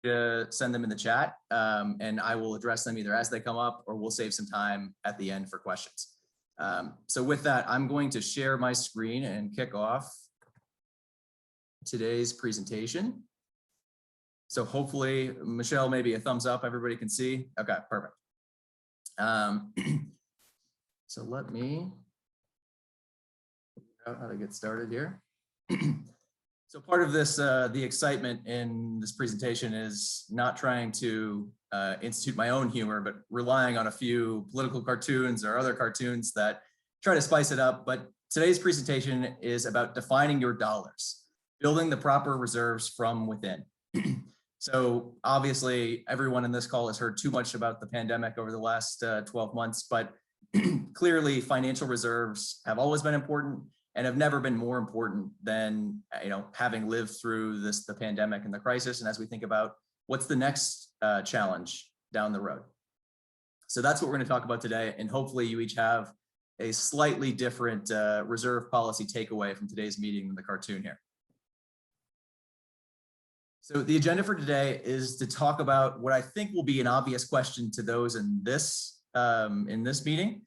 to send them in the chat, and I will address them either as they come up or we'll save some time at the end for questions. So with that, I'm going to share my screen and kick off today's presentation. So hopefully, Michelle, maybe a thumbs up, everybody can see. Okay, perfect. So let me figure out how to get started here. So part of this, the excitement in this presentation is not trying to institute my own humor, but relying on a few political cartoons or other cartoons that try to spice it up. But today's presentation is about defining your dollars, building the proper reserves from within. So obviously everyone in this call has heard too much about the pandemic over the last 12 months, but clearly financial reserves have always been important and have never been more important than, having lived through the pandemic and the crisis. And as we think about what's the next challenge down the road. So that's what we're going to talk about today. And hopefully you each have a slightly different reserve policy takeaway from today's meeting than the cartoon here. So the agenda for today is to talk about what I think will be an obvious question to those in this meeting,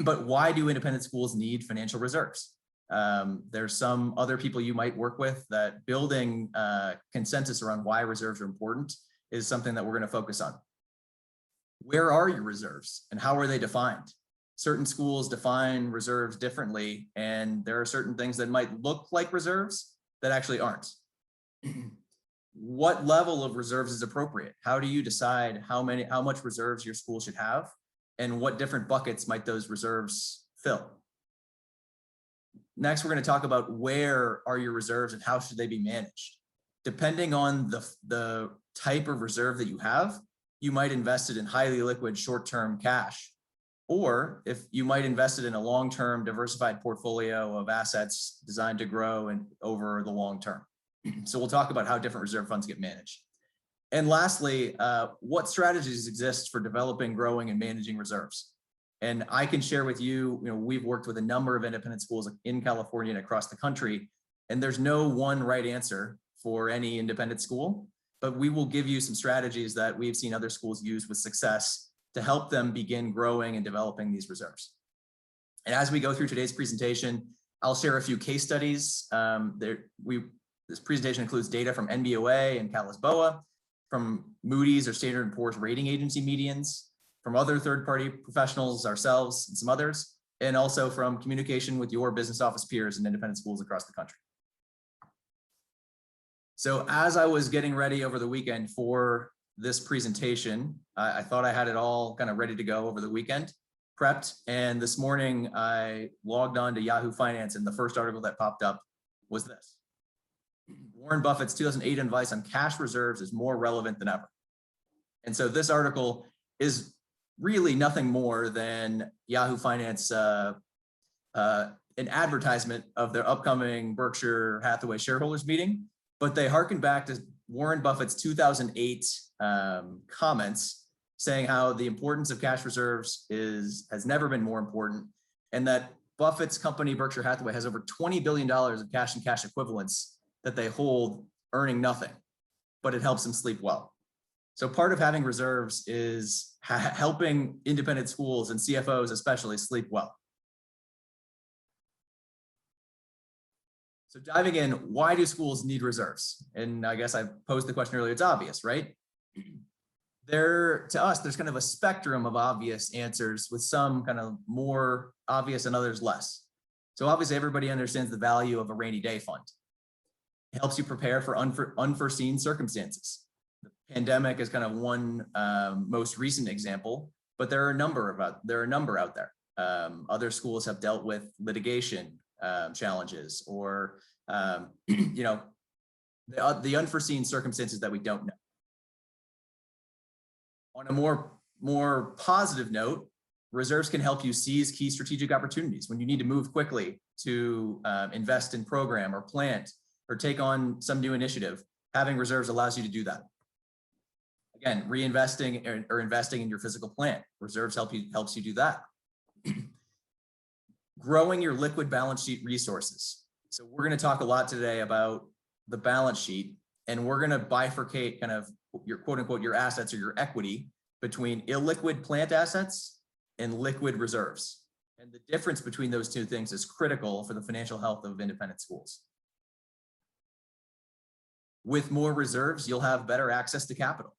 but why do independent schools need financial reserves? There's some other people you might work with that building consensus around why reserves are important is something that we're going to focus on. Where are your reserves and how are they defined? Certain schools define reserves differently, and there are certain things that might look like reserves that actually aren't. What level of reserves is appropriate? How do you decide how much reserves your school should have, and what different buckets might those reserves fill? Next, we're going to talk about where are your reserves and how should they be managed. Depending on the type of reserve that you have, you might invest it in highly liquid short-term cash, or if you might invest it in a long-term diversified portfolio of assets designed to grow and over the long term. So we'll talk about how different reserve funds get managed. And lastly, what strategies exist for developing, growing, and managing reserves? And I can share with you, we've worked with a number of independent schools in California and across the country, and there's no one right answer for any independent school, but we will give you some strategies that we've seen other schools use with success to help them begin growing and developing these reserves. And as we go through today's presentation, I'll share a few case studies. This presentation includes data from NBOA and Cal-ISBOA, from Moody's or Standard & Poor's rating agency medians, from other third-party professionals, ourselves, and some others, and also from communication with your business office peers in independent schools across the country. So as I was getting ready over the weekend for this presentation, I thought I had it all kind of ready to go over the weekend, prepped, and this morning I logged on to Yahoo Finance, and the first article that popped up was this. Warren Buffett's 2008 advice on cash reserves is more relevant than ever. And so this article is really nothing more than Yahoo Finance, an advertisement of their upcoming Berkshire Hathaway shareholders meeting, but they harken back to Warren Buffett's 2008 comments saying how the importance of cash reserves has never been more important, and that Buffett's company, Berkshire Hathaway, has over $20 billion of cash and cash equivalents that they hold earning nothing, but it helps them sleep well. So part of having reserves is helping independent schools and CFOs especially sleep well. So diving in, why do schools need reserves? And I guess I posed the question earlier, it's obvious, right? To us, there's kind of a spectrum of obvious answers with some kind of more obvious and others less. So obviously everybody understands the value of a rainy day fund. It helps you prepare for unforeseen circumstances. The pandemic is kind of one most recent example, but there are a number out there. Other schools have dealt with litigation challenges or the unforeseen circumstances that we don't know. On a more positive note, reserves can help you seize key strategic opportunities when you need to move quickly to invest in program or plant or take on some new initiative. Having reserves allows you to do that. Again, reinvesting or investing in your physical plant. Reserves helps you do that. Growing your liquid balance sheet resources. So we're going to talk a lot today about the balance sheet, and we're going to bifurcate kind of your quote unquote, your assets or your equity between illiquid plant assets and liquid reserves. And the difference between those two things is critical for the financial health of independent schools. With more reserves, you'll have better access to capital,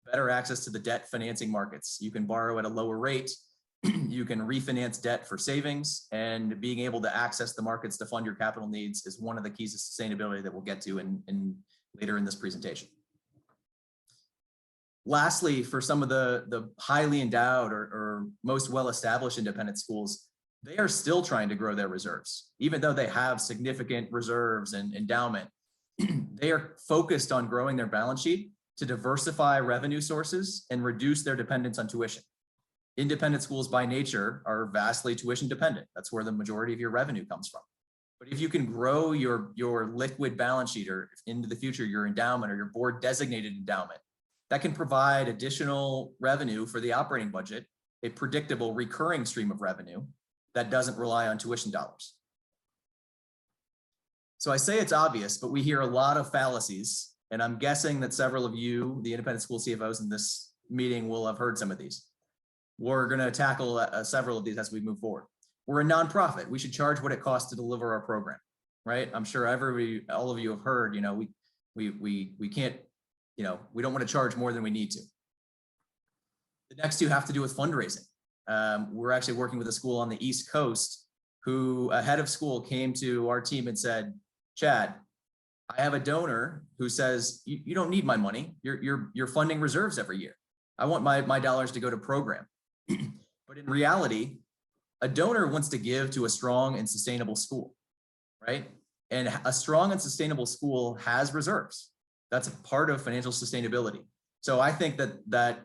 better access to the debt financing markets. You can borrow at a lower rate. You can refinance debt for savings, and being able to access the markets to fund your capital needs is one of the keys to sustainability that we'll get to later in this presentation. Lastly, for some of the highly endowed or most well-established independent schools, they are still trying to grow their reserves. Even though they have significant reserves and endowment, they are focused on growing their balance sheet to diversify revenue sources and reduce their dependence on tuition. Independent schools by nature are vastly tuition dependent. That's where the majority of your revenue comes from. But if you can grow your liquid balance sheet, or into the future, your endowment or your board designated endowment, that can provide additional revenue for the operating budget, a predictable recurring stream of revenue that doesn't rely on tuition dollars. So I say it's obvious, but we hear a lot of fallacies, and I'm guessing that several of you, the independent school CFOs in this meeting, will have heard some of these. We're going to tackle several of these as we move forward. We're a nonprofit. We should charge what it costs to deliver our program, right? I'm sure all of you have heard, we can't, we don't want to charge more than we need to. The next two have to do with fundraising. We're actually working with a school on the East Coast who, a head of school, came to our team and said, Chad, I have a donor who says, you don't need my money. You're funding reserves every year. I want my dollars to go to program. But in reality, a donor wants to give to a strong and sustainable school, right? And a strong and sustainable school has reserves. That's a part of financial sustainability. So I think that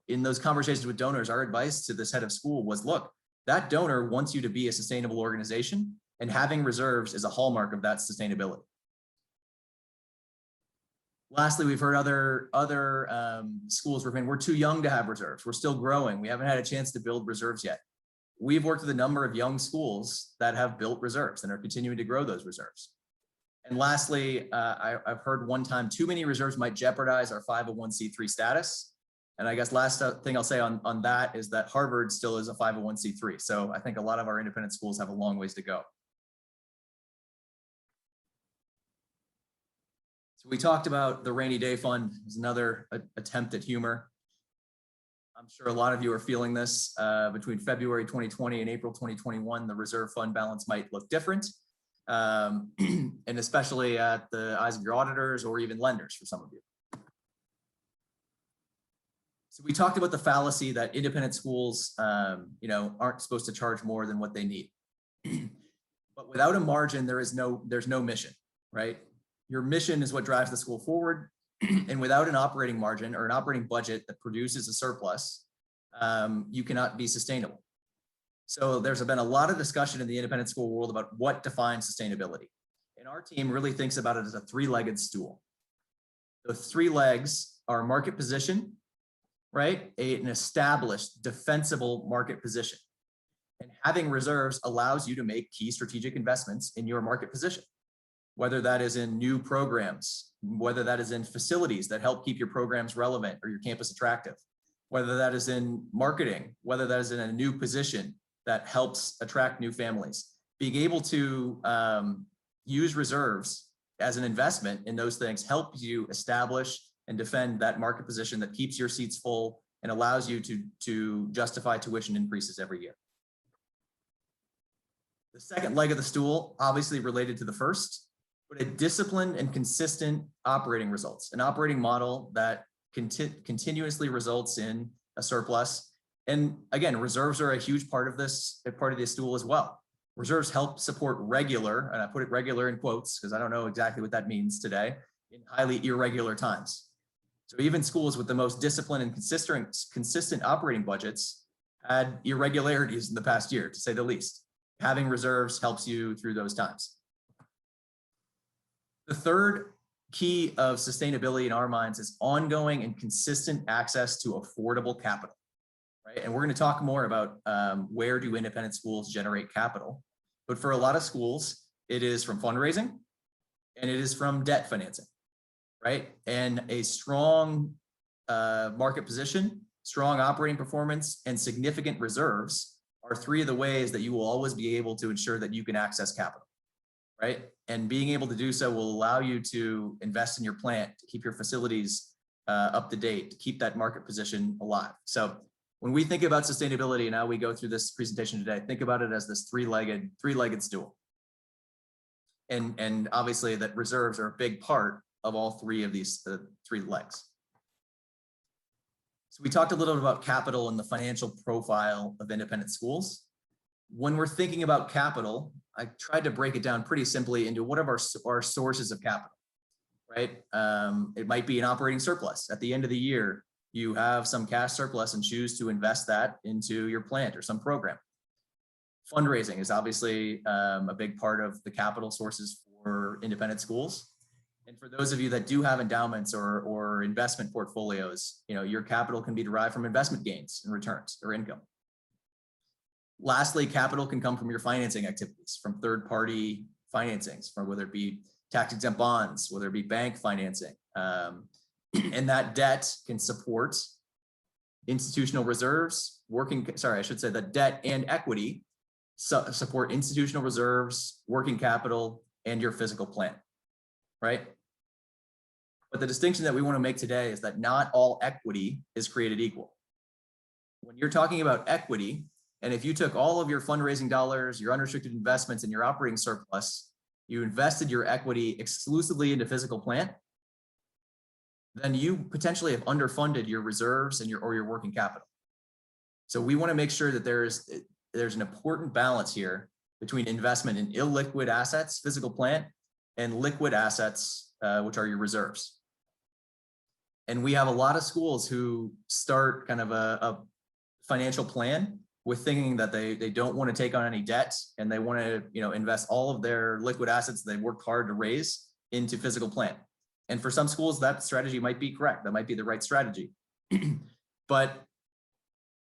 in those conversations with donors, our advice to this head of school was, look, that donor wants you to be a sustainable organization, and having reserves is a hallmark of that sustainability. Lastly, we've heard other schools we're too young to have reserves. We're still growing. We haven't had a chance to build reserves yet. We've worked with a number of young schools that have built reserves and are continuing to grow those reserves. And lastly, I've heard one time, too many reserves might jeopardize our 501c3 status. And I guess last thing I'll say on that is that Harvard still is a 501c3. So I think a lot of our independent schools have a long ways to go. So we talked about the rainy day fund as another attempt at humor. I'm sure a lot of you are feeling this. Between February 2020 and April 2021, the reserve fund balance might look different, and especially at the eyes of your auditors or even lenders for some of you. So we talked about the fallacy that independent schools aren't supposed to charge more than what they need. But without a margin, there's no mission, right? Your mission is what drives the school forward. And without an operating margin or an operating budget that produces a surplus, you cannot be sustainable. So there's been a lot of discussion in the independent school world about what defines sustainability. And our team really thinks about it as a three-legged stool. The three legs are market position, right? An established, defensible market position. And having reserves allows you to make key strategic investments in your market position, whether that is in new programs, whether that is in facilities that help keep your programs relevant or your campus attractive, whether that is in marketing, whether that is in a new position that helps attract new families. Being able to use reserves as an investment in those things helps you establish and defend that market position that keeps your seats full and allows you to justify tuition increases every year. The second leg of the stool, obviously related to the first, but a disciplined and consistent operating results, an operating model that continuously results in a surplus. And again, reserves are a huge part of this stool as well. Reserves help support regular, and I put it regular in quotes because I don't know exactly what that means today, in highly irregular times. So even schools with the most disciplined and consistent operating budgets had irregularities in the past year, to say the least. Having reserves helps you through those times. The third key of sustainability in our minds is ongoing and consistent access to affordable capital, right? And we're going to talk more about where do independent schools generate capital. But for a lot of schools, it is from fundraising and it is from debt financing. right? And a strong market position, strong operating performance, and significant reserves are three of the ways that you will always be able to ensure that you can access capital, right? And being able to do so will allow you to invest in your plant, to keep your facilities up to date, to keep that market position alive. So when we think about sustainability and how we go through this presentation today, think about it as this three-legged stool. And obviously that reserves are a big part of all three of these three legs. So we talked a little bit about capital and the financial profile of independent schools. When we're thinking about capital, I tried to break it down pretty simply into what are our sources of capital, right? It might be an operating surplus. At the end of the year, you have some cash surplus and choose to invest that into your plant or some program. Fundraising is obviously a big part of the capital sources for independent schools. And for those of you that do have endowments or investment portfolios, your capital can be derived from investment gains and returns or income. Lastly, capital can come from your financing activities, from third-party financings, from whether it be tax-exempt bonds, whether it be bank financing. And that debt can support institutional reserves, that debt and equity support institutional reserves, working capital, and your physical plant, right? But the distinction that we want to make today is that not all equity is created equal. When you're talking about equity, and if you took all of your fundraising dollars, your unrestricted investments, and your operating surplus, you invested your equity exclusively into physical plant, then you potentially have underfunded your reserves and your working capital. So we want to make sure that there's an important balance here between investment in illiquid assets, physical plant, and liquid assets, which are your reserves. And we have a lot of schools who start kind of a financial plan with thinking that they don't want to take on any debt and they want to invest all of their liquid assets they worked hard to raise into physical plant. And for some schools, that strategy might be correct. That might be the right strategy. But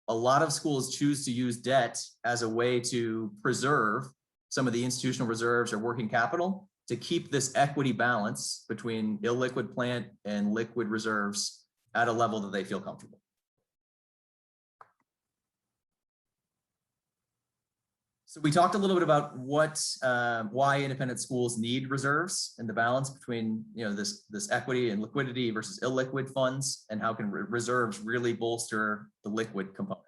a lot of schools choose to use debt as a way to preserve some of the institutional reserves or working capital to keep this equity balance between illiquid plant and liquid reserves at a level that they feel comfortable. So we talked a little bit about why independent schools need reserves and the balance between this equity and liquidity versus illiquid funds, and how can reserves really bolster the liquid component.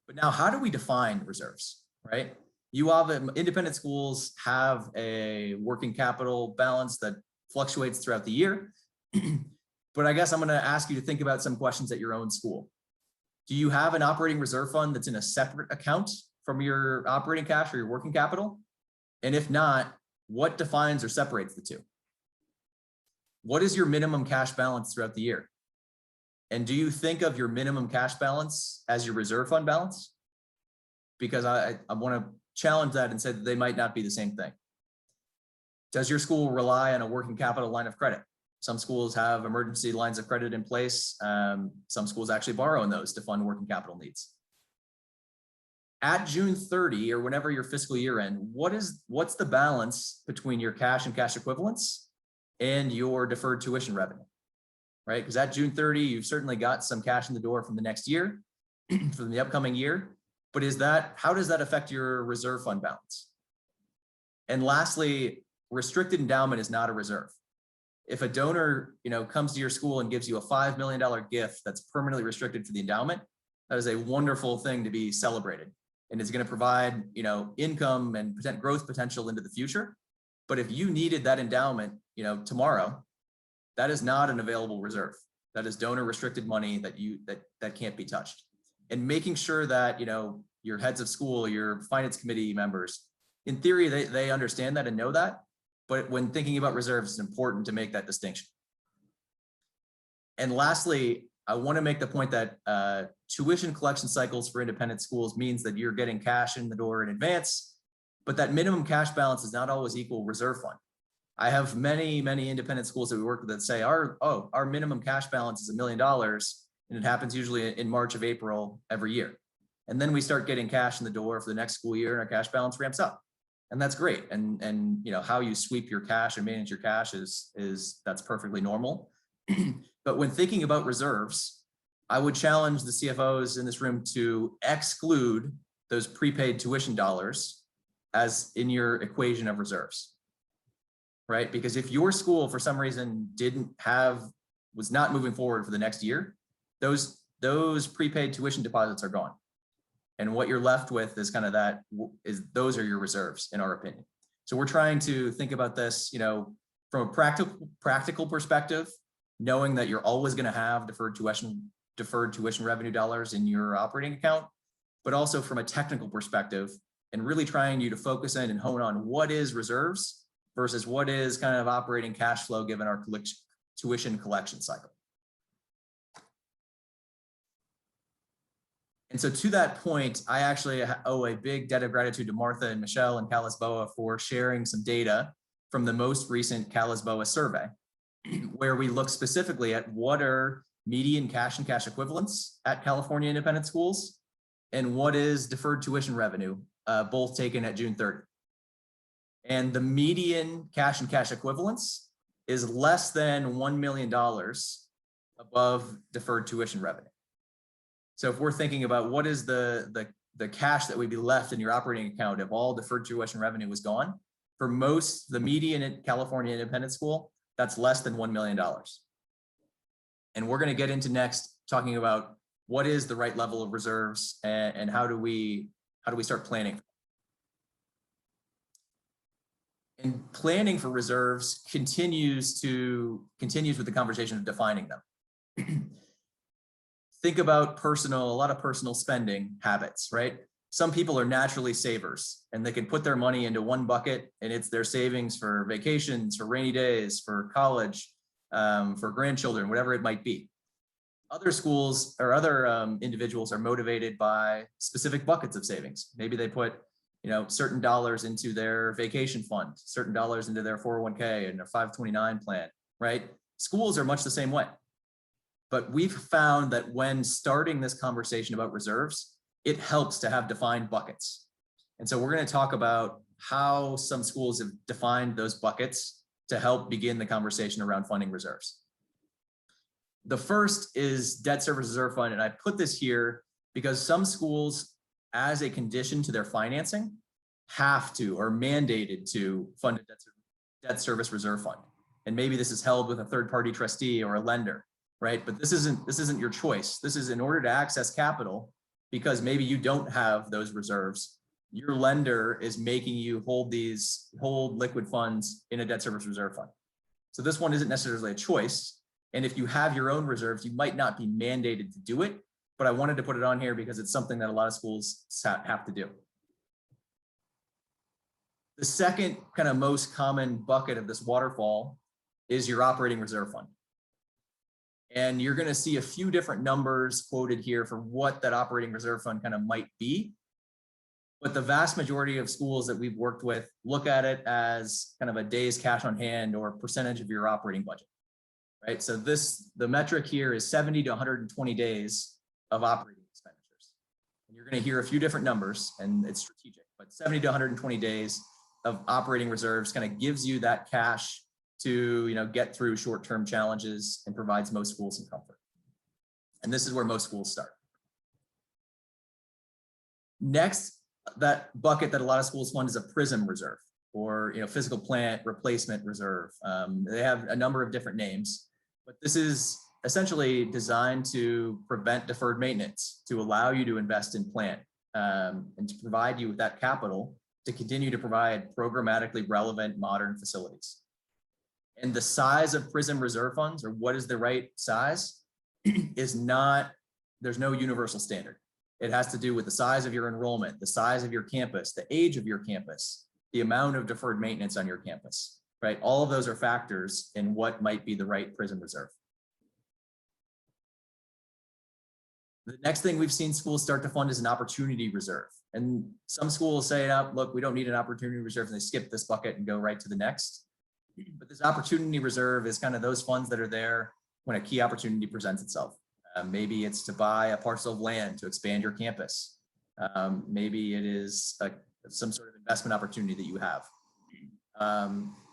But now, how do we define reserves, right? Independent schools have a working capital balance that fluctuates throughout the year. But I guess I'm going to ask you to think about some questions at your own school. Do you have an operating reserve fund that's in a separate account from your operating cash or your working capital? And if not, what defines or separates the two? What is your minimum cash balance throughout the year? And do you think of your minimum cash balance as your reserve fund balance? Because I want to challenge that and say that they might not be the same thing. Does your school rely on a working capital line of credit? Some schools have emergency lines of credit in place. Some schools actually borrow on those to fund working capital needs. At June 30 or whenever your fiscal year end, what's the balance between your cash and cash equivalents and your deferred tuition revenue, right? Because at June 30, you've certainly got some cash in the door from the next year, from the upcoming year. But how does that affect your reserve fund balance? And lastly, restricted endowment is not a reserve. If a donor, comes to your school and gives you a $5 million gift that's permanently restricted for the endowment, that is a wonderful thing to be celebrated. And it's going to provide, income and growth potential into the future. But if you needed that endowment, tomorrow, that is not an available reserve. That is donor restricted money that can't be touched. And making sure that, your heads of school, your finance committee members, in theory, they understand that and know that. But when thinking about reserves, it's important to make that distinction. And lastly, I want to make the point that tuition collection cycles for independent schools means that you're getting cash in the door in advance, but that minimum cash balance is not always equal reserve fund. I have many independent schools that we work with that say our minimum cash balance is $1 million, and it happens usually in March of April every year. And then we start getting cash in the door for the next school year and our cash balance ramps up. And that's great. And you know, how you sweep your cash and manage your cash is that's perfectly normal. But when thinking about reserves, I would challenge the CFOs in this room to exclude those prepaid tuition dollars as in your equation of reserves, right? Because if your school for some reason was not moving forward for the next year, those prepaid tuition deposits are gone. And what you're left with is kind of those are your reserves, in our opinion. So we're trying to think about this, you know, from a practical perspective, knowing that you're always going to have deferred tuition revenue dollars in your operating account, but also from a technical perspective, and really trying you to focus in and hone on what is reserves versus what is kind of operating cash flow given our tuition collection cycle. And so to that point, I actually owe a big debt of gratitude to Martha and Michelle and Cal-ISBOA for sharing some data from the most recent Cal-ISBOA survey, where we look specifically at what are median cash and cash equivalents at California independent schools and what is deferred tuition revenue, both taken at June 30. And the median cash and cash equivalents is less than $1 million above deferred tuition revenue. So if we're thinking about what is the cash that would be left in your operating account if all deferred tuition revenue was gone, for most, the median in California independent school, that's less than $1 million. And we're going to get into next talking about what is the right level of reserves and how do we start planning. And planning for reserves continues with the conversation of defining them. Think about a lot of personal spending habits, right? Some people are naturally savers and they can put their money into one bucket and it's their savings for vacations, for rainy days, for college, for grandchildren, whatever it might be. Other schools or other individuals are motivated by specific buckets of savings. Maybe they put, you know, certain dollars into their vacation fund, certain dollars into their 401k and their 529 plan, right? Schools are much the same way. But we've found that when starting this conversation about reserves, it helps to have defined buckets. And so we're going to talk about how some schools have defined those buckets to help begin the conversation around funding reserves. The first is debt service reserve fund. And I put this here because some schools, as a condition to their financing, have to or mandated to fund a debt service reserve fund. And maybe this is held with a third-party trustee or a lender, right? But this isn't your choice. This is in order to access capital, because maybe you don't have those reserves. Your lender is making you hold liquid funds in a debt service reserve fund. So this one isn't necessarily a choice. And if you have your own reserves, you might not be mandated to do it, but I wanted to put it on here because it's something that a lot of schools have to do. The second kind of most common bucket of this waterfall is your operating reserve fund. And you're going to see a few different numbers quoted here for what that operating reserve fund kind of might be. But the vast majority of schools that we've worked with look at it as kind of a day's cash on hand or percentage of your operating budget, right? So the metric here is 70 to 120 days of operating expenditures. And you're going to hear a few different numbers, and it's strategic, but 70 to 120 days of operating reserves kind of gives you that cash to, you know, get through short-term challenges and provides most schools some comfort. And this is where most schools start. Next, that bucket that a lot of schools fund is a PRISM reserve, or, you know, physical plant replacement reserve. They have a number of different names, but this is essentially designed to prevent deferred maintenance, to allow you to invest in plant, and to provide you with that capital to continue to provide programmatically relevant modern facilities. And the size of PRISM reserve funds, or what is the right size, is not, there's no universal standard. It has to do with the size of your enrollment, the size of your campus, the age of your campus, the amount of deferred maintenance on your campus, right? All of those are factors in what might be the right PRISM reserve. The next thing we've seen schools start to fund is an opportunity reserve. And some schools say, oh, look, we don't need an opportunity reserve, and they skip this bucket and go right to the next. But this opportunity reserve is kind of those funds that are there when a key opportunity presents itself. Maybe it's to buy a parcel of land to expand your campus. Maybe it is some sort of investment opportunity that you have.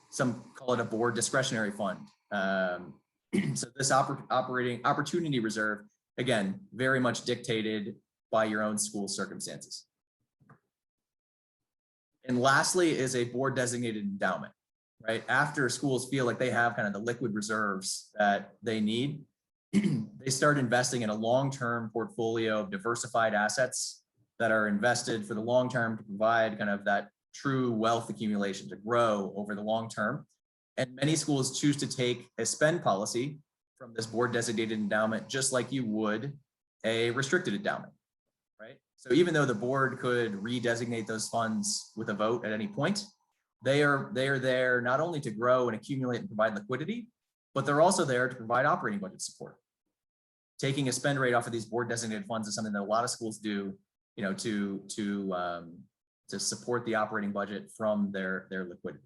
Some call it a board discretionary fund. So this operating opportunity reserve, again, very much dictated by your own school circumstances. And lastly is a board designated endowment, right? After schools feel like they have kind of the liquid reserves that they need, they start investing in a long-term portfolio of diversified assets that are invested for the long term to provide kind of that true wealth accumulation to grow over the long term. And many schools choose to take a spend policy from this board designated endowment, just like you would a restricted endowment, right? So even though the board could redesignate those funds with a vote at any point, they are there not only to grow and accumulate and provide liquidity, but they're also there to provide operating budget support. Taking a spend rate off of these board designated funds is something that a lot of schools do, you know, to support the operating budget from their liquidity.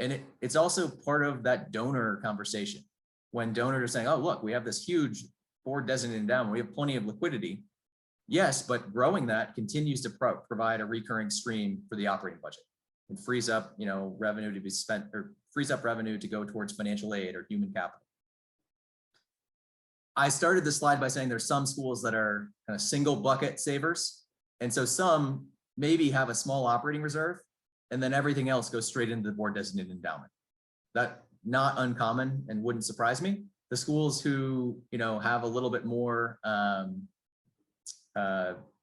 And it's also part of that donor conversation. When donors are saying, oh, look, we have this huge board designated endowment, we have plenty of liquidity. Yes, but growing that continues to provide a recurring stream for the operating budget and frees up, you know, revenue to be spent, or frees up revenue to go towards financial aid or human capital. I started this slide by saying there's some schools that are kind of single bucket savers. And so some maybe have a small operating reserve and then everything else goes straight into the board designated endowment. That not uncommon and wouldn't surprise me. The schools who, you know, have a little bit more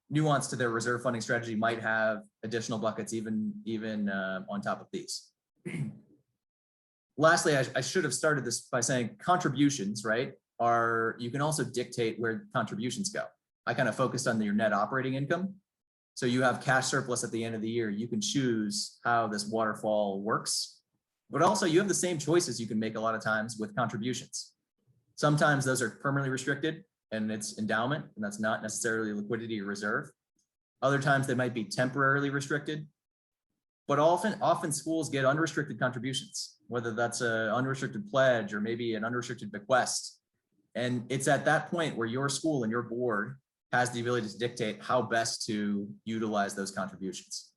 nuance to their reserve funding strategy might have additional buckets even on top of these. Lastly, I should have started this by saying contributions, right? You can also dictate where contributions go. I kind of focused on your net operating income. So you have cash surplus at the end of the year. You can choose how this waterfall works, but also you have the same choices you can make a lot of times with contributions. Sometimes those are permanently restricted and it's endowment, and that's not necessarily liquidity or reserve. Other times they might be temporarily restricted, but often schools get unrestricted contributions, whether that's an unrestricted pledge or maybe an unrestricted bequest. And it's at that point where your school and your board has the ability to dictate how best to utilize those contributions.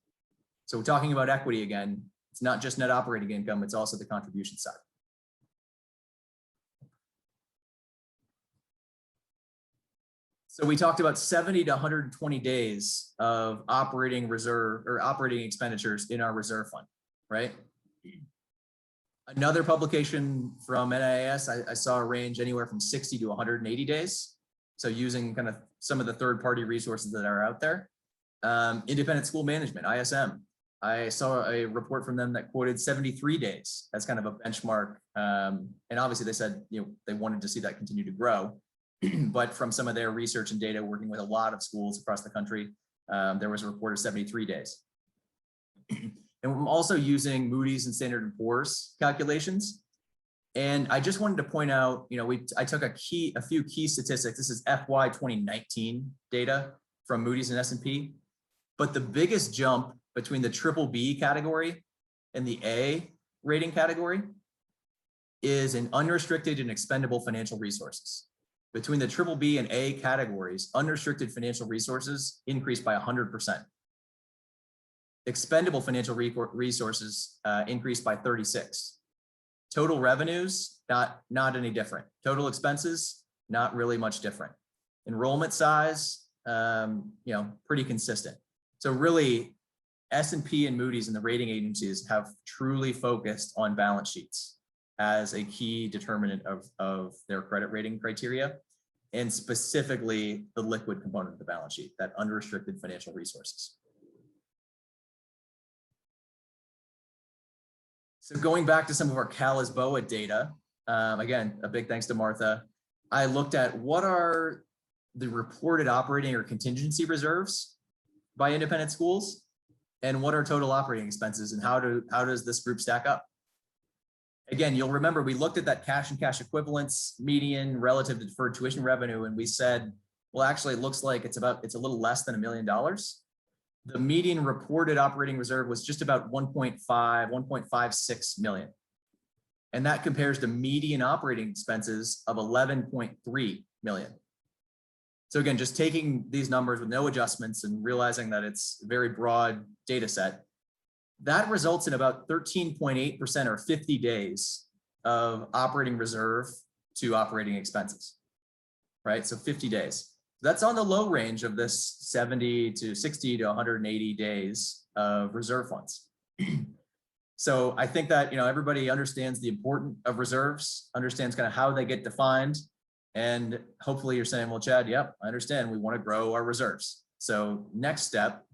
So we're talking about equity again. It's not just net operating income, it's also the contribution side. So we talked about 70 to 120 days of operating reserve or operating expenditures in our reserve fund, right? Another publication from NIAS, I saw a range anywhere from 60 to 180 days. So using kind of some of the third-party resources that are out there. Independent School Management, ISM. I saw a report from them that quoted 73 days. That's kind of a benchmark. And obviously they said, you know, they wanted to see that continue to grow. But from some of their research and data, working with a lot of schools across the country, there was a report of 73 days. And I'm also using Moody's and Standard & Poor's calculations. And I just wanted to point out, you know, I took a few key statistics. This is FY 2019 data from Moody's and S&P. But the biggest jump between the BBB category and the A rating category is in unrestricted and expendable financial resources. Between the BBB and A categories, unrestricted financial resources increased by 100%. Expendable financial resources increased by 36. Total revenues, not any different. Total expenses, not really much different. Enrollment size, you know, pretty consistent. So really, S&P and Moody's and the rating agencies have truly focused on balance sheets as a key determinant of their credit rating criteria, and specifically the liquid component of the balance sheet, that unrestricted financial resources. So going back to some of our Cal-ISBOA data, again, a big thanks to Martha, I looked at what are the reported operating or contingency reserves by independent schools, and what are total operating expenses, and how does this group stack up? Again, you'll remember we looked at that cash and cash equivalents median relative to deferred tuition revenue, and we said, well, actually, it looks like it's a little less than $1 million. The median reported operating reserve was just about 1.56 million. And that compares to median operating expenses of 11.3 million. So again, just taking these numbers with no adjustments and realizing that it's a very broad data set, that results in about 13.8% or 50 days of operating reserve to operating expenses, right? So 50 days. That's on the low range of this 70 to 60 to 180 days of reserve funds. So I think that, everybody understands the importance of reserves, understands kind of how they get defined. And hopefully you're saying, well, Chad, yep, I understand. We want to grow our reserves. So next step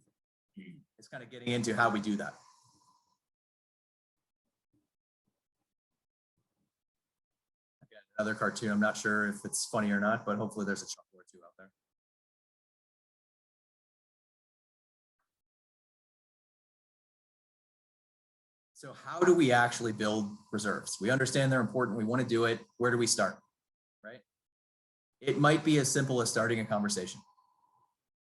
is kind of getting into how we do that. Again, another cartoon. I'm not sure if it's funny or not, but hopefully there's a chuckle or two out there. So how do we actually build reserves? We understand they're important. We want to do it. Where do we start? Right? It might be as simple as starting a conversation.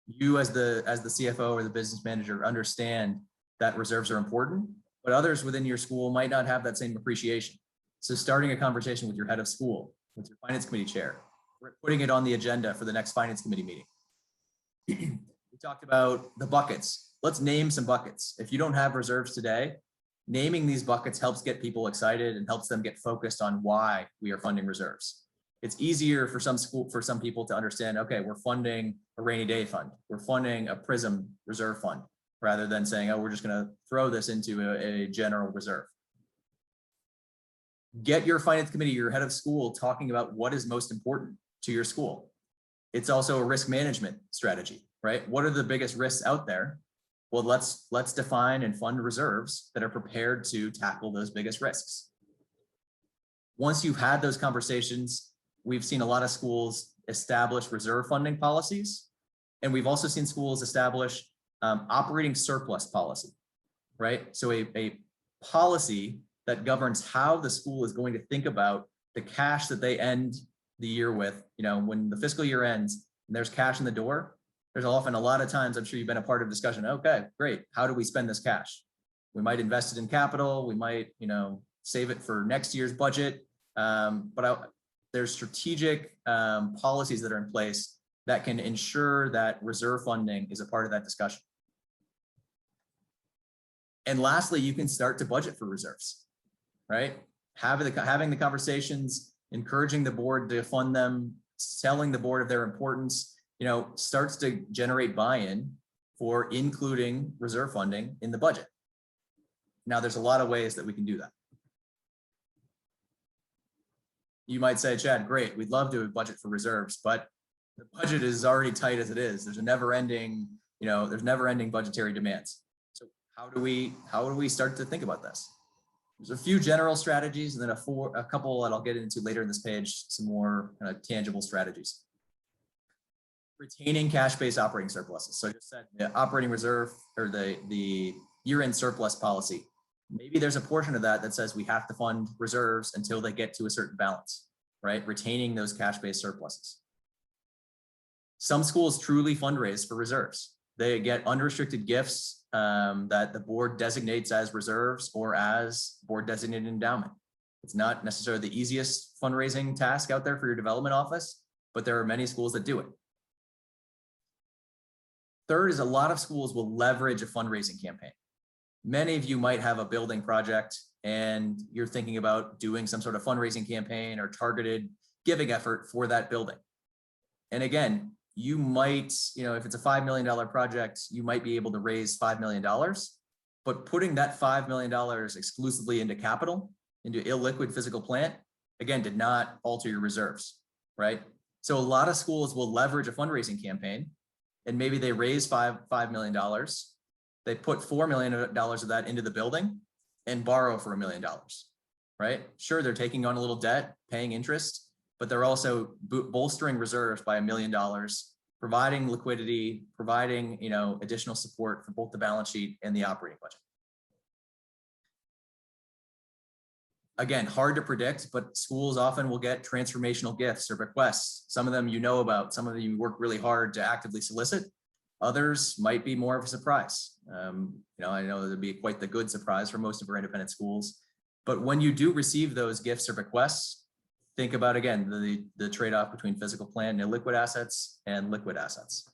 You as the CFO or the business manager understand that reserves are important, but others within your school might not have that same appreciation. So starting a conversation with your head of school, with your finance committee chair, putting it on the agenda for the next finance committee meeting. We talked about the buckets. Let's name some buckets. If you don't have reserves today, naming these buckets helps get people excited and helps them get focused on why we are funding reserves. It's easier for some people to understand, okay, we're funding a rainy day fund. We're funding a PRISM reserve fund, rather than saying, oh, we're just going to throw this into a general reserve. Get your finance committee, your head of school, talking about what is most important to your school. It's also a risk management strategy, right? What are the biggest risks out there? Well, let's define and fund reserves that are prepared to tackle those biggest risks. Once you've had those conversations, we've seen a lot of schools establish reserve funding policies, and we've also seen schools establish operating surplus policy, right? So a policy that governs how the school is going to think about the cash that they end the year with. When the fiscal year ends and there's cash in the door, there's often a lot of times, I'm sure you've been a part of discussion. Okay, great. How do we spend this cash? We might invest it in capital. We might, save it for next year's budget. There's strategic policies that are in place that can ensure that reserve funding is a part of that discussion. And lastly, you can start to budget for reserves, right? Having the conversations, encouraging the board to fund them, telling the board of their importance, starts to generate buy-in for including reserve funding in the budget. Now, there's a lot of ways that we can do that. You might say, Chad, great, we'd love to budget for reserves, but the budget is already tight as it is. There's a never-ending, there's never-ending budgetary demands. So how do we start to think about this? There's a few general strategies, and then a couple that I'll get into later in this page, some more kind of tangible strategies. Retaining cash-based operating surpluses. So I just said the operating reserve or the year-end surplus policy. Maybe there's a portion of that says we have to fund reserves until they get to a certain balance, right? Retaining those cash-based surpluses. Some schools truly fundraise for reserves. They get unrestricted gifts that the board designates as reserves or as board designated endowment. It's not necessarily the easiest fundraising task out there for your development office, but there are many schools that do it. Third is a lot of schools will leverage a fundraising campaign. Many of you might have a building project and you're thinking about doing some sort of fundraising campaign or targeted giving effort for that building. And again, you might, if it's a $5 million project, you might be able to raise $5 million, but putting that $5 million exclusively into capital, into illiquid physical plant, again, did not alter your reserves, right? So a lot of schools will leverage a fundraising campaign, and maybe they raise $5 million. They put $4 million of that into the building and borrow for $1 million, right? Sure, they're taking on a little debt, paying interest, but they're also bolstering reserves by $1 million, providing liquidity, providing additional support for both the balance sheet and the operating budget. Again, hard to predict, but schools often will get transformational gifts or bequests. Some of them about, some of them you work really hard to actively solicit. Others might be more of a surprise. I know that'd be quite the good surprise for most of our independent schools. But when you do receive those gifts or bequests, think about, again, the trade-off between physical plant and illiquid assets and liquid assets.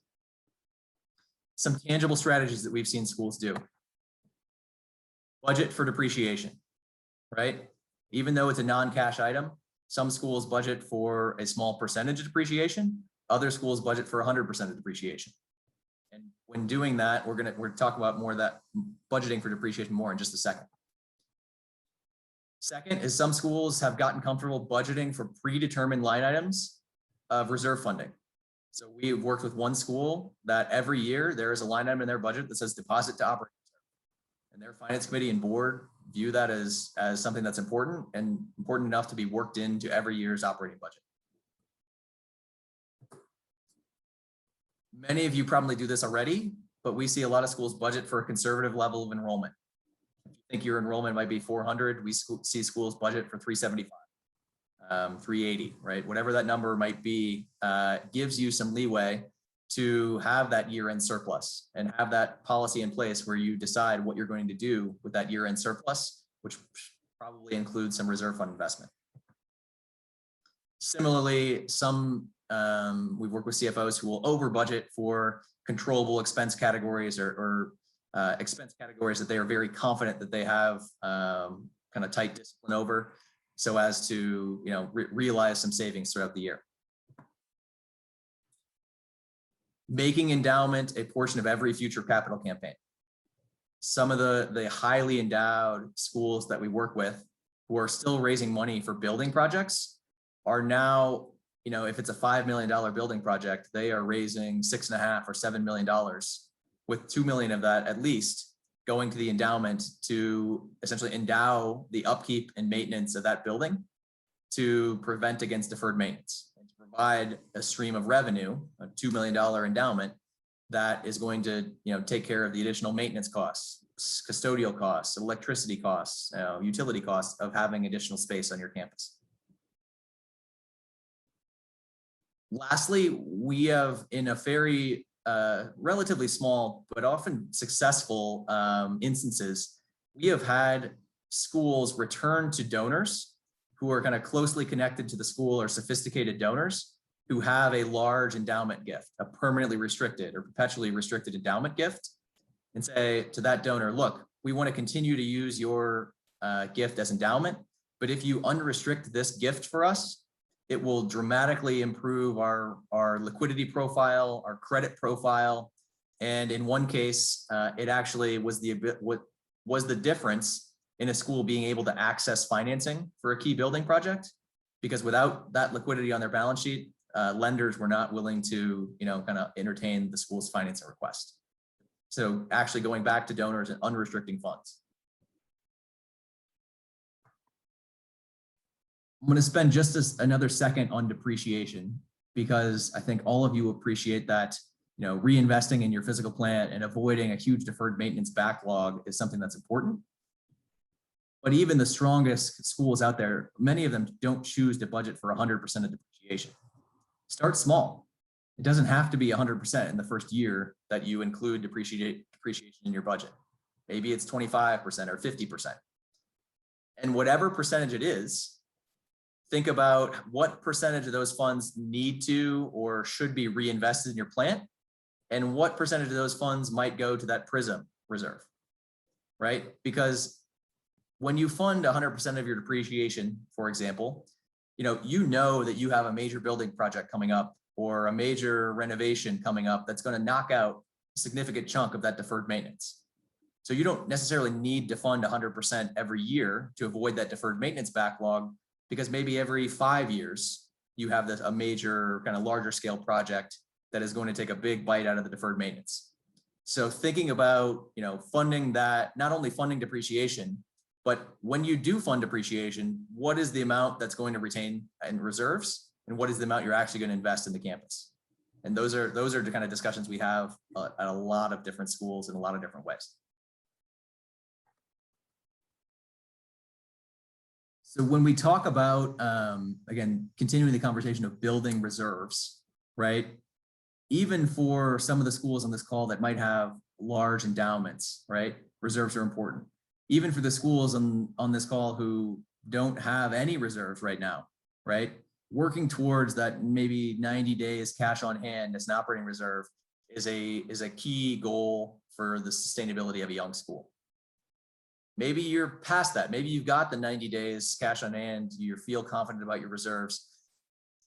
Some tangible strategies that we've seen schools do. Budget for depreciation, right? Even though it's a non-cash item, some schools budget for a small percentage of depreciation, other schools budget for 100% of depreciation. And when doing that, we're talking about more of that budgeting for depreciation more in just a second. Second is some schools have gotten comfortable budgeting for predetermined line items of reserve funding. So we've worked with one school that every year there is a line item in their budget that says deposit to operating reserve. And their finance committee and board view that as something that's important and important enough to be worked into every year's operating budget. Many of you probably do this already, but we see a lot of schools budget for a conservative level of enrollment. If you think your enrollment might be 400, we see schools budget for 375, 380, right? Whatever that number might be, gives you some leeway to have that year-end surplus and have that policy in place where you decide what you're going to do with that year-end surplus, which probably includes some reserve fund investment. Similarly, we've worked with CFOs who will over budget for controllable expense categories or expense categories that they are very confident that they have kind of tight discipline over, so as to realize some savings throughout the year. Making endowment a portion of every future capital campaign. Some of the highly endowed schools that we work with who are still raising money for building projects are now, if it's a $5 million building project, they are raising $6.5 or $7 million, with $2 million of that at least going to the endowment to essentially endow the upkeep and maintenance of that building to prevent against deferred maintenance. Provide a stream of revenue, a $2 million endowment that is going to take care of the additional maintenance costs, custodial costs, electricity costs, utility costs of having additional space on your campus. Lastly, we have, in a very relatively small but often successful instances, we have had schools return to donors who are kind of closely connected to the school or sophisticated donors who have a large endowment gift, a permanently restricted or perpetually restricted endowment gift, and say to that donor, look, we want to continue to use your gift as endowment, but if you unrestrict this gift for us, it will dramatically improve our liquidity profile, our credit profile. And in one case, it actually was the difference in a school being able to access financing for a key building project, because without that liquidity on their balance sheet, lenders were not willing to, kind of entertain the school's financing request. So actually going back to donors and unrestricting funds. I'm going to spend just another second on depreciation, because I think all of you appreciate that, reinvesting in your physical plant and avoiding a huge deferred maintenance backlog is something that's important. But even the strongest schools out there, many of them don't choose to budget for 100% of depreciation. Start small. It doesn't have to be 100% in the first year that you include depreciation in your budget. Maybe it's 25% or 50%. And whatever percentage it is, think about what percentage of those funds need to or should be reinvested in your plant, and what percentage of those funds might go to that PRISM reserve, right? Because when you fund 100% of your depreciation, for example, you know that you have a major building project coming up or a major renovation coming up that's going to knock out a significant chunk of that deferred maintenance. So you don't necessarily need to fund 100% every year to avoid that deferred maintenance backlog, because maybe every 5 years you have a major kind of larger scale project that is going to take a big bite out of the deferred maintenance. So thinking about, funding that, not only funding depreciation, but when you do fund depreciation, what is the amount that's going to retain in reserves, and what is the amount you're actually going to invest in the campus? And those are the kind of discussions we have at a lot of different schools in a lot of different ways. So when we talk about, again, continuing the conversation of building reserves, right? Even for some of the schools on this call that might have large endowments, right? Reserves are important. Even for the schools on this call who don't have any reserves right now, right? Working towards that maybe 90 days cash on hand as an operating reserve is a key goal for the sustainability of a young school. Maybe you're past that. Maybe you've got the 90 days cash on hand. You feel confident about your reserves.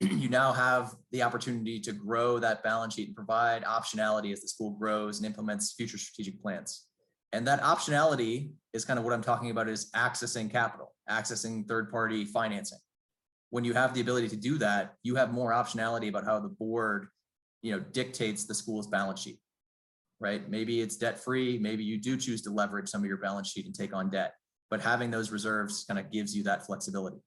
You now have the opportunity to grow that balance sheet and provide optionality as the school grows and implements future strategic plans. And that optionality is kind of what I'm talking about, is accessing capital, accessing third-party financing. When you have the ability to do that, you have more optionality about how the board, dictates the school's balance sheet, right? Maybe it's debt-free. Maybe you do choose to leverage some of your balance sheet and take on debt, but having those reserves kind of gives you that flexibility.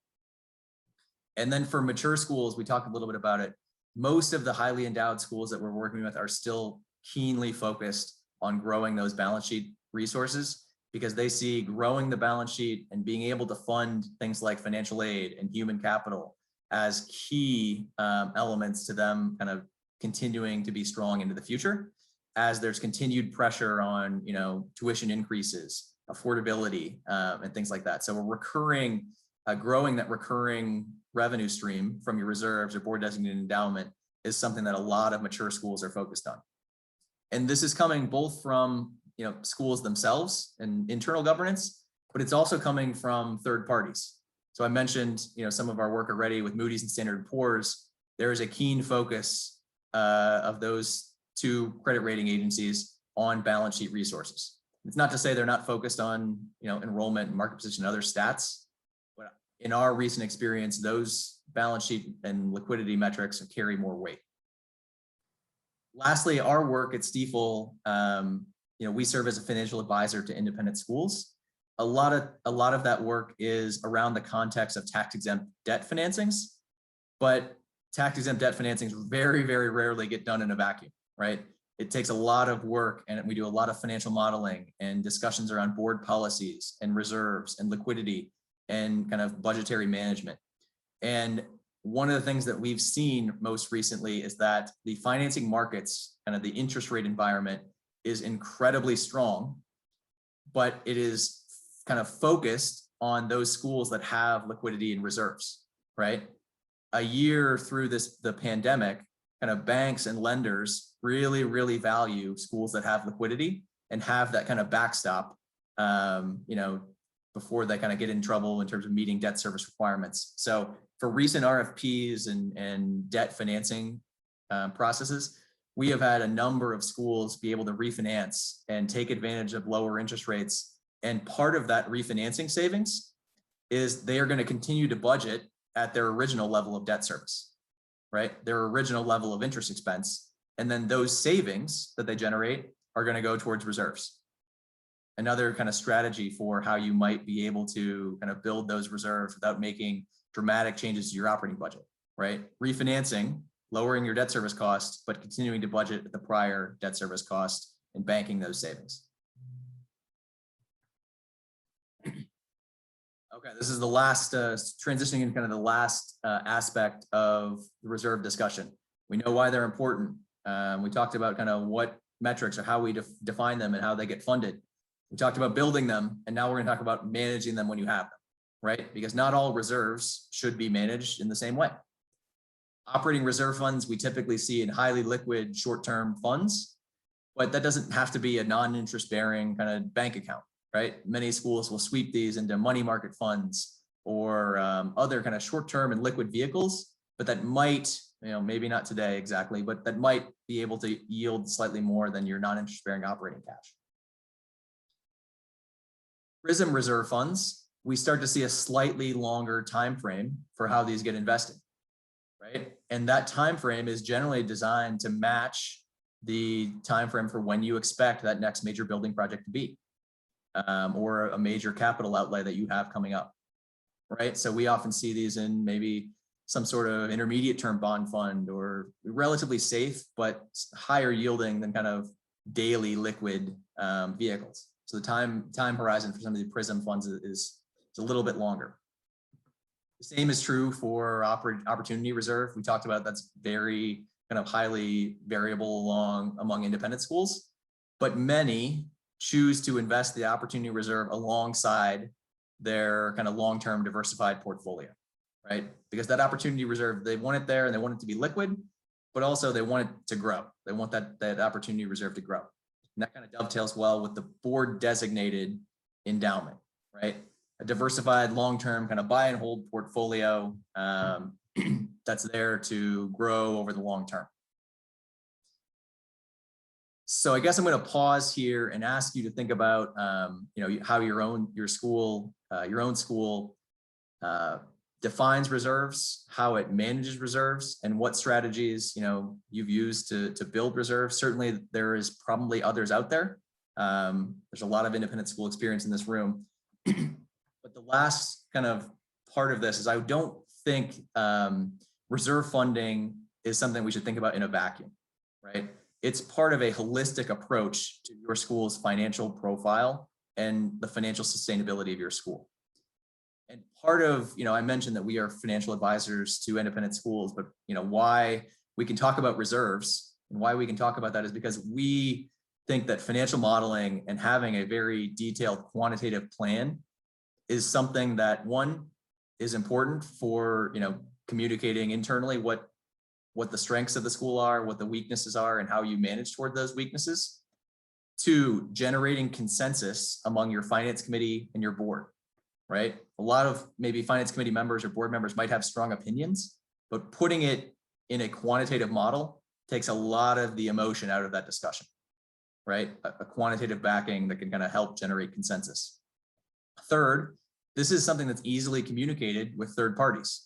And then for mature schools, we talked a little bit about it. Most of the highly endowed schools that we're working with are still keenly focused on growing those balance sheet resources, because they see growing the balance sheet and being able to fund things like financial aid and human capital as key elements to them kind of continuing to be strong into the future, as there's continued pressure on, tuition increases, affordability, and things like that. So we're growing that recurring revenue stream from your reserves or board designated endowment is something that a lot of mature schools are focused on. And this is coming both from, schools themselves and internal governance, but it's also coming from third parties. So I mentioned, some of our work already with Moody's and Standard & Poor's. There is a keen focus of those two credit rating agencies on balance sheet resources. It's not to say they're not focused on, enrollment and market position and other stats, but in our recent experience, those balance sheet and liquidity metrics carry more weight. Lastly, our work at Stifel, we serve as a financial advisor to independent schools. A lot of that work is around the context of tax-exempt debt financings, but tax-exempt debt financings very, very rarely get done in a vacuum, right? It takes a lot of work, and we do a lot of financial modeling and discussions around board policies and reserves and liquidity and kind of budgetary management. And one of the things that we've seen most recently is that the financing markets, kind of the interest rate environment, is incredibly strong, but it is kind of focused on those schools that have liquidity and reserves, right? A year through the pandemic, kind of banks and lenders really, really value schools that have liquidity and have that kind of backstop, before they kind of get in trouble in terms of meeting debt service requirements. So for recent RFPs and debt financing processes, we have had a number of schools be able to refinance and take advantage of lower interest rates. And part of that refinancing savings is they are going to continue to budget at their original level of debt service, right? Their original level of interest expense. And then those savings that they generate are going to go towards reserves. Another kind of strategy for how you might be able to kind of build those reserves without making dramatic changes to your operating budget, right? Refinancing, lowering your debt service costs, but continuing to budget at the prior debt service cost and banking those savings. Okay, this is the last, transitioning in kind of the last aspect of the reserve discussion. We know why they're important. We talked about kind of what metrics or how we define them and how they get funded. We talked about building them, and now we're going to talk about managing them when you have them, right? Because not all reserves should be managed in the same way. Operating reserve funds we typically see in highly liquid short-term funds, but that doesn't have to be a non-interest bearing kind of bank account, right? Many schools will sweep these into money market funds or other kind of short-term and liquid vehicles, but that might, maybe not today exactly, but that might be able to yield slightly more than your non-interest bearing operating cash. PRISM reserve funds, we start to see a slightly longer time frame for how these get invested, right? And that time frame is generally designed to match the time frame for when you expect that next major building project to be, or a major capital outlay that you have coming up, right? So we often see these in maybe some sort of intermediate term bond fund or relatively safe, but higher yielding than kind of daily liquid vehicles. So the time horizon for some of the PRISM funds is a little bit longer. The same is true for opportunity reserve. We talked about that's very kind of highly variable among independent schools, but many choose to invest the opportunity reserve alongside their kind of long-term diversified portfolio, right? Because that opportunity reserve, they want it there and they want it to be liquid, but also they want it to grow. They want that opportunity reserve to grow. And that kind of dovetails well with the board designated endowment, right? A diversified long-term kind of buy and hold portfolio that's there to grow over the long term. So I guess I'm going to pause here and ask you to think about, how your own school defines reserves, how it manages reserves, and what strategies you've used to build reserves. Certainly, there is probably others out there. There's a lot of independent school experience in this room, but the last kind of part of this is I don't think reserve funding is something we should think about in a vacuum, right? It's part of a holistic approach to your school's financial profile and the financial sustainability of your school. And part of, I mentioned that we are financial advisors to independent schools, but why we can talk about reserves and why we can talk about that is because we think that financial modeling and having a very detailed quantitative plan is something that, one, is important for, communicating internally what the strengths of the school are, what the weaknesses are, and how you manage toward those weaknesses. Two, generating consensus among your finance committee and your board, right? A lot of maybe finance committee members or board members might have strong opinions, but putting it in a quantitative model takes a lot of the emotion out of that discussion, right? A quantitative backing that can kind of help generate consensus. Third, this is something that's easily communicated with third parties.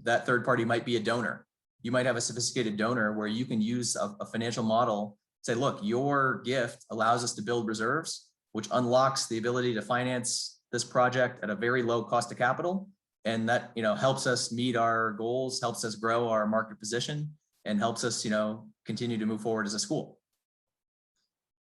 That third party might be a donor. You might have a sophisticated donor where you can use a financial model, say, look, your gift allows us to build reserves, which unlocks the ability to finance this project at a very low cost of capital. And that, helps us meet our goals, helps us grow our market position, and helps us, continue to move forward as a school.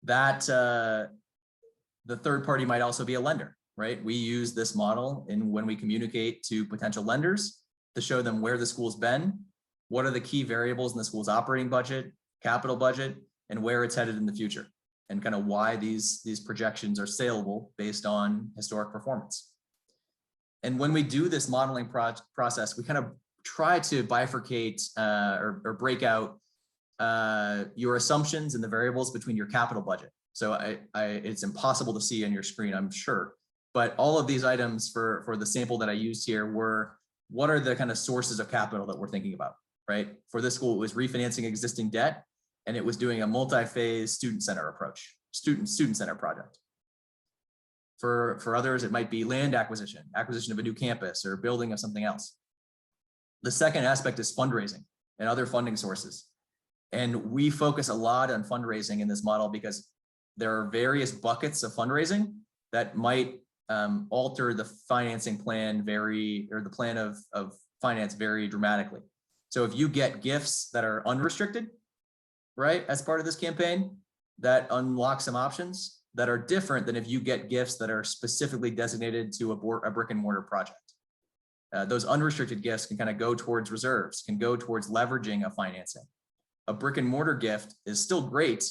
That the third party might also be a lender, right? We use this model when we communicate to potential lenders to show them where the school's been, what are the key variables in the school's operating budget, capital budget, and where it's headed in the future, and kind of why these projections are saleable based on historic performance. And when we do this modeling process, we kind of try to bifurcate or break out your assumptions and the variables between your capital budget. So it's impossible to see on your screen, I'm sure, but all of these items for the sample that I used here were, what are the kind of sources of capital that we're thinking about? Right? For this school, it was refinancing existing debt, and it was doing a multi-phase student center approach, student center project. For others, it might be land acquisition of a new campus or building of something else. The second aspect is fundraising and other funding sources. And we focus a lot on fundraising in this model because there are various buckets of fundraising that might alter the financing plan the plan of finance very dramatically. So if you get gifts that are unrestricted, right, as part of this campaign, that unlocks some options that are different than if you get gifts that are specifically designated to a brick and mortar project. Those unrestricted gifts can kind of go towards reserves, can go towards leveraging a financing. A brick and mortar gift is still great,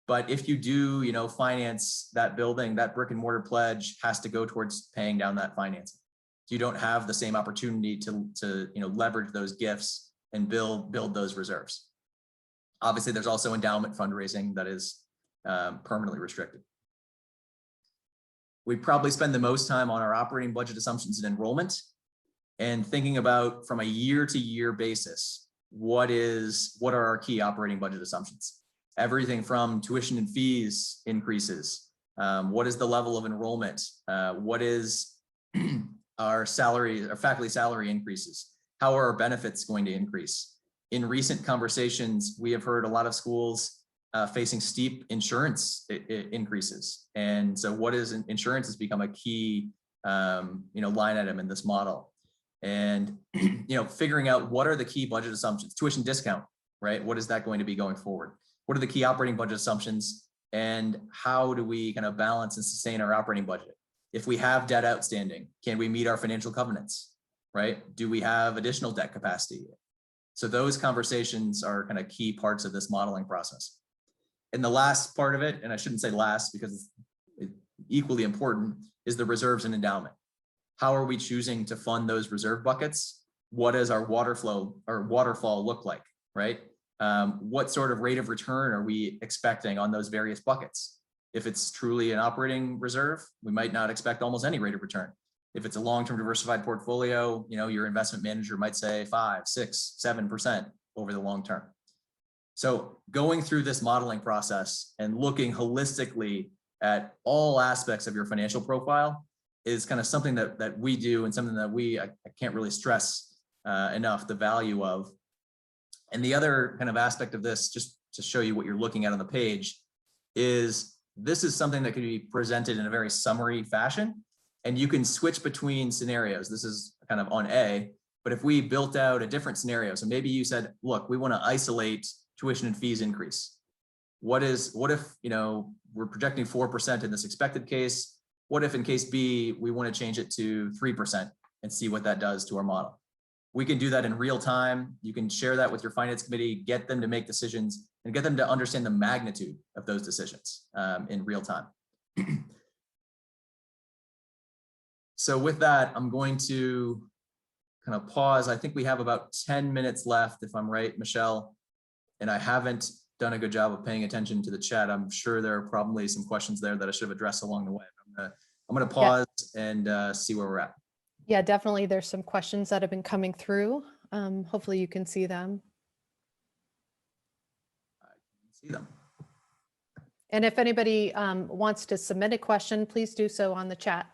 but if you do, finance that building, that brick and mortar pledge has to go towards paying down that financing. You don't have the same opportunity to leverage those gifts and build those reserves. Obviously, there's also endowment fundraising that is permanently restricted. We probably spend the most time on our operating budget assumptions and enrollment, and thinking about from a year-to-year basis, what are our key operating budget assumptions? Everything from tuition and fees increases. What is the level of enrollment? What is our faculty salary increases? How are our benefits going to increase? In recent conversations, we have heard a lot of schools facing steep insurance increases. And so what is insurance has become a key line item in this model. And figuring out what are the key budget assumptions. Tuition discount, right? What is that going to be going forward? What are the key operating budget assumptions? And how do we kind of balance and sustain our operating budget? If we have debt outstanding, can we meet our financial covenants? Right? Do we have additional debt capacity? So those conversations are kind of key parts of this modeling process. And the last part of it, and I shouldn't say last because it's equally important, is the reserves and endowment. How are we choosing to fund those reserve buckets? what does our waterfall look like, right? What sort of rate of return are we expecting on those various buckets? If it's truly an operating reserve, we might not expect almost any rate of return. If it's a long-term diversified portfolio, your investment manager might say 5, 6, 7% over the long term. So going through this modeling process and looking holistically at all aspects of your financial profile is kind of something that we do, and something that I can't really stress enough the value of. And the other kind of aspect of this, just to show you what you're looking at on the page, is this is something that can be presented in a very summary fashion, and you can switch between scenarios. This is kind of on A, but if we built out a different scenario, so maybe you said, look, we want to isolate tuition and fees increase. What if, we're projecting 4% in this expected case? What if in case B, we want to change it to 3% and see what that does to our model? We can do that in real time. You can share that with your finance committee, get them to make decisions, and get them to understand the magnitude of those decisions in real time. So with that, I'm going to kind of pause. I think we have about 10 minutes left, if I'm right, Michelle, and I haven't done a good job of paying attention to the chat. I'm sure there are probably some questions there that I should have addressed along the way. I'm going to pause and see where we're at. Yeah, definitely. There's some questions that have been coming through. Hopefully you can see them. I can see them. And if anybody wants to submit a question, please do so on the chat.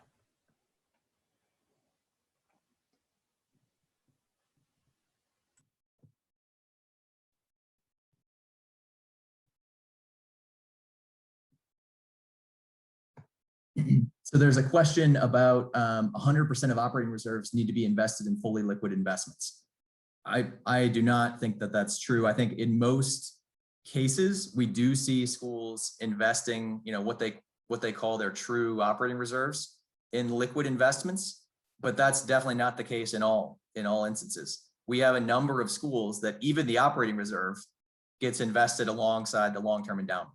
So there's a question about 100% of operating reserves need to be invested in fully liquid investments. I do not think that that's true. I think in most cases, we do see schools investing, what they call their true operating reserves in liquid investments, but that's definitely not the case in all instances. We have a number of schools that even the operating reserve gets invested alongside the long-term endowment,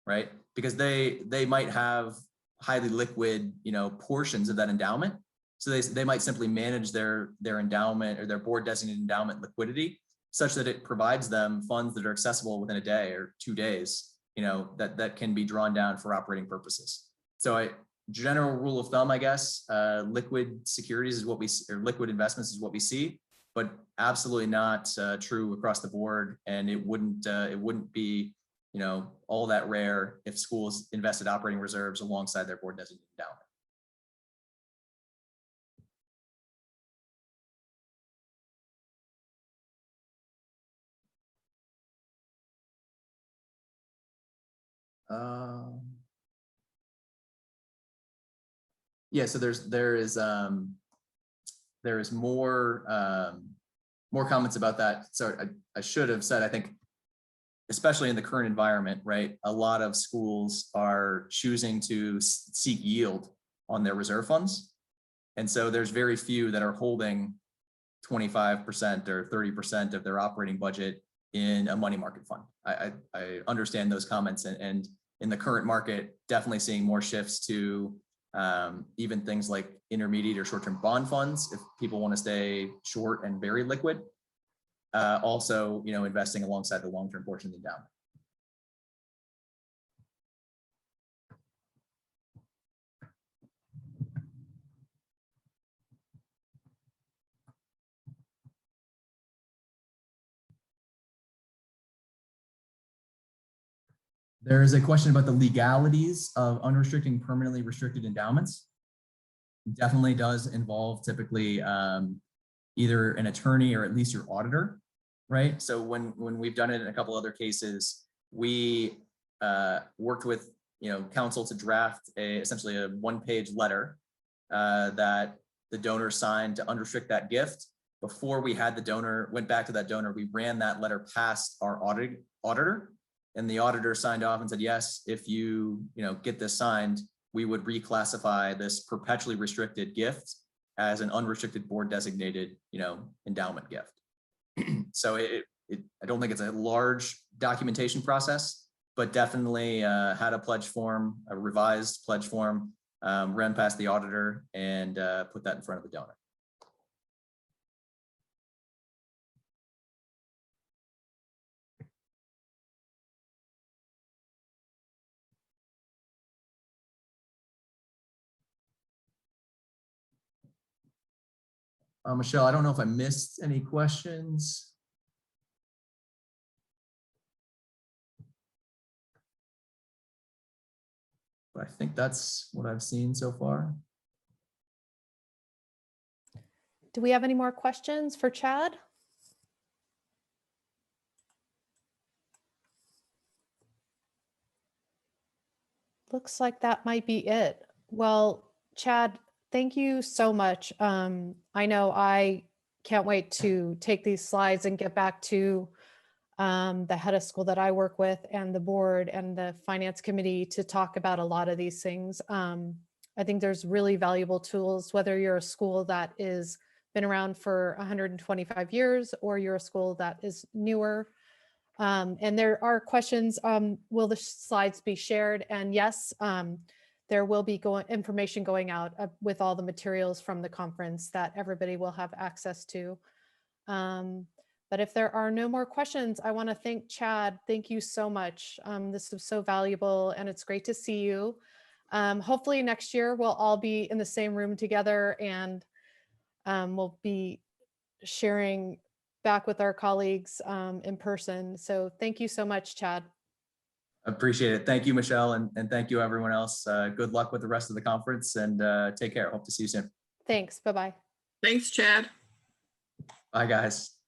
right? Because they might have highly liquid, portions of that endowment. So they might simply manage their endowment or their board designated endowment liquidity such that it provides them funds that are accessible within a day or 2 days, that can be drawn down for operating purposes. So general rule of thumb, I guess, liquid securities is what we see, or liquid investments is what we see, but absolutely not true across the board. And it wouldn't be all that rare if schools invested operating reserves alongside their board designated endowment. Yeah, so there is more comments about that. So I should have said, I think, especially in the current environment, right? A lot of schools are choosing to seek yield on their reserve funds. And so there's very few that are holding 25% or 30% of their operating budget in a money market fund. I understand those comments, and in the current market, definitely seeing more shifts to even things like intermediate or short-term bond funds, if people want to stay short and very liquid. Also, investing alongside the long-term portion of the endowment. There is a question about the legalities of unrestricted, permanently restricted endowments. It definitely does involve typically either an attorney or at least your auditor, right? So when we've done it in a couple other cases, we worked with counsel to draft essentially a one-page letter that the donor signed to unrestrict that gift. Before we had the donor, went back to that donor, we ran that letter past our auditor, and the auditor signed off and said, yes, if you get this signed, we would reclassify this perpetually restricted gift as an unrestricted board designated endowment gift. So I don't think it's a large documentation process, but definitely had a pledge form, a revised pledge form, ran past the auditor, and put that in front of the donor. Michelle, I don't know if I missed any questions. But I think that's what I've seen so far. Do we have any more questions for Chad? Looks like that might be it. Well, Chad, thank you so much. I know I can't wait to take these slides and get back to the head of school that I work with and the board and the finance committee to talk about a lot of these things. I think there's really valuable tools, whether you're a school that is been around for 125 years or you're a school that is newer. And there are questions, will the slides be shared? And yes, there will be information going out with all the materials from the conference that everybody will have access to. But if there are no more questions, I want to thank Chad. Thank you so much. This was so valuable and it's great to see you. Hopefully next year we'll all be in the same room together and we'll be sharing back with our colleagues in person. So thank you so much, Chad. Appreciate it. Thank you, Michelle, and thank you everyone else. Good luck with the rest of the conference and take care. Hope to see you soon. Thanks. Bye-bye. Thanks, Chad. Bye, guys.